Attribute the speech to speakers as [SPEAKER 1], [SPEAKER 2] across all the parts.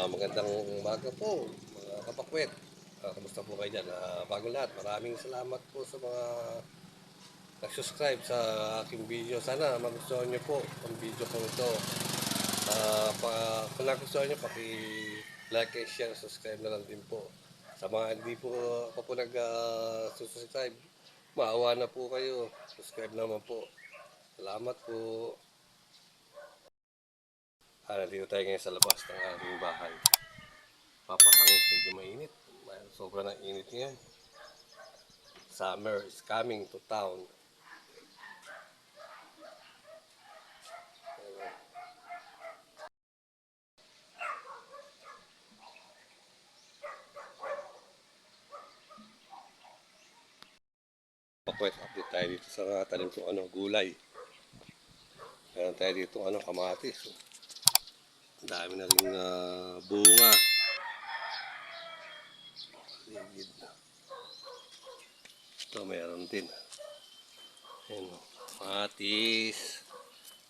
[SPEAKER 1] Magandang umaga po mga kapakwet. Kamusta po kayo dyan? Bago lahat, maraming salamat po sa mga nag-subscribe sa aking video. Sana magustuhan nyo po ang video ko ito. Kung nagustuhan nyo, paki-like and share, subscribe na lang din po. Sa mga hindi po ako po nag-subscribe, maawa na po kayo. Subscribe naman po. Salamat po. Nandito tayo ngayon sa labas ng ating bahay. Papahangin, medyo mainit. Sobrang ng init ngayon. Summer is coming to town. Pakwet, update tayo dito sa tanim kong gulay. Meron tayo dito kamatis. Ang dami na rin bunga. Ligid. Ito meron din. Ayan, kamatis.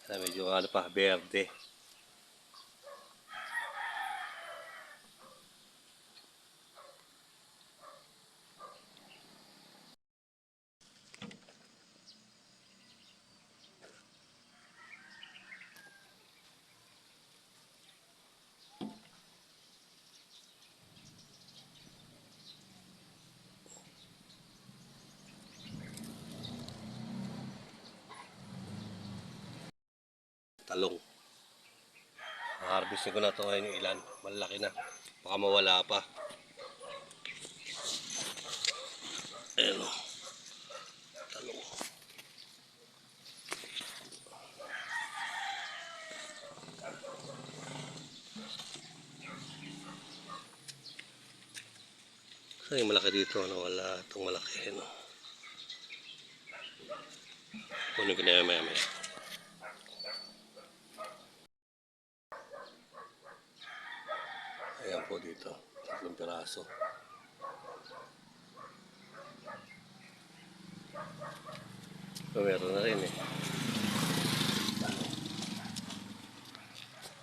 [SPEAKER 1] Medyo pa, berde. Talong. Harvestin ko na ito ngayon yung ilan. Malaki na. Baka mawala pa. Ayan o. Talong. So yung malaki dito, wala itong malaki. Kunin ko na yan maya. Ayan po dito, 3 piraso. So, meron na rin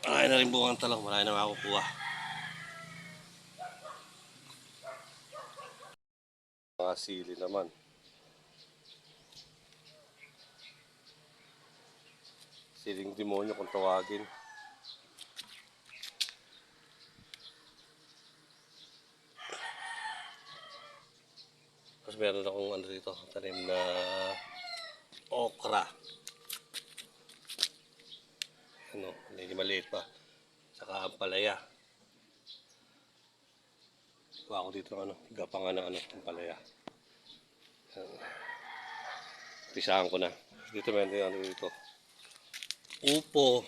[SPEAKER 1] Marami na rin buwang talong, marami na makukuha. Mga sili naman. Siling demonyo kung tawagin. Tapos meron akong dito, tanim na okra. Hindi maliit pa. Saka ampalaya. Kuha ako dito gapangan ng ampalaya. Pisahan ko na. Dito meron din dito. Upo.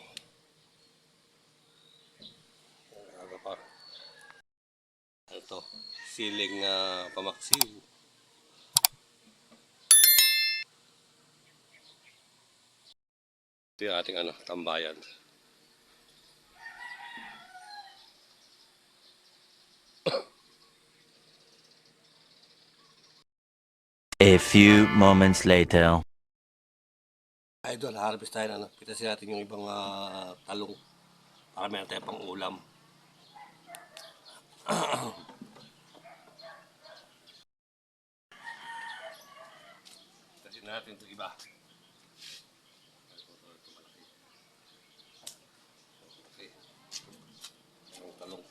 [SPEAKER 1] Pa. Ito, siling pamaksiw. Ito yung ating tambayan.
[SPEAKER 2] A few moments later.
[SPEAKER 1] Idol, harvest tayo pitasin natin yung ibang talong para meron tayo pang ulam. Pitasin natin ito iba. Okay. Yung talong.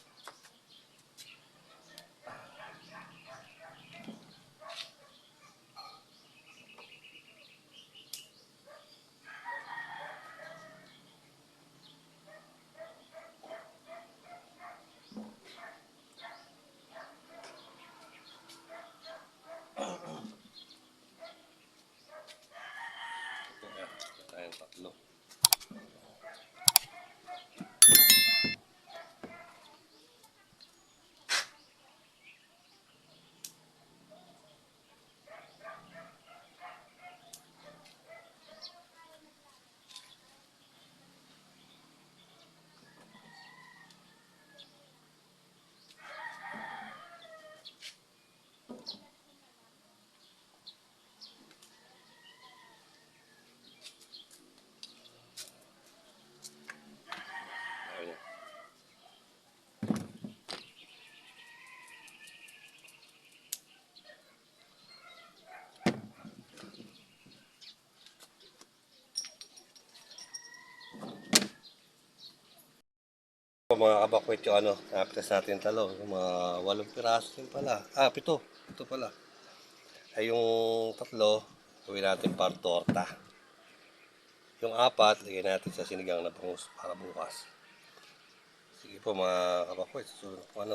[SPEAKER 1] mga kabakwet yung napitas natin talong. Yung mga 8 piraso din pala. 7. Ito pala. Ay yung 3, gawin natin para torta. Yung 4, lagyan natin sa sinigang na bangus para bukas. Sige po mga kabakwet, susunod po